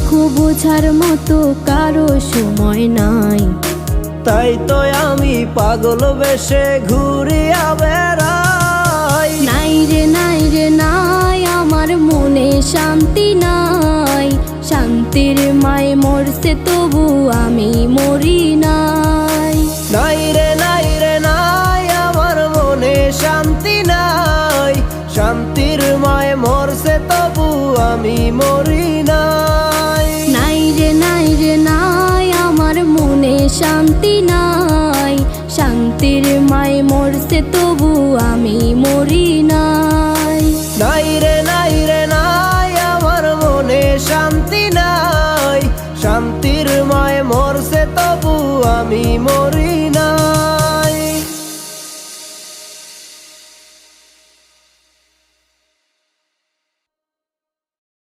দুঃখ বোঝার মতো কারো সময় নাই। তাই তো আমি পাগল বেশে ঘুরিয়া বেড়াই। নাই রে নাই রে নাই, আমার মনে শান্তি নাই। শান্তির মায় মরছে তবু আমি মরি নাই। নাই রে নাই রে নাই, আমার মনে শান্তি নাই। শান্তির মায় মরছে তবু আমি মরি নাই। নাই রে নাই রে নাই, আমার মনে শান্তি নাই। শান্তির মায় মরছে তবু আমি মরি নাই। নাই রে নাই রে নাই, আমার মনে শান্তি নাই। শান্তির মায় মরছে তবু আমি মরি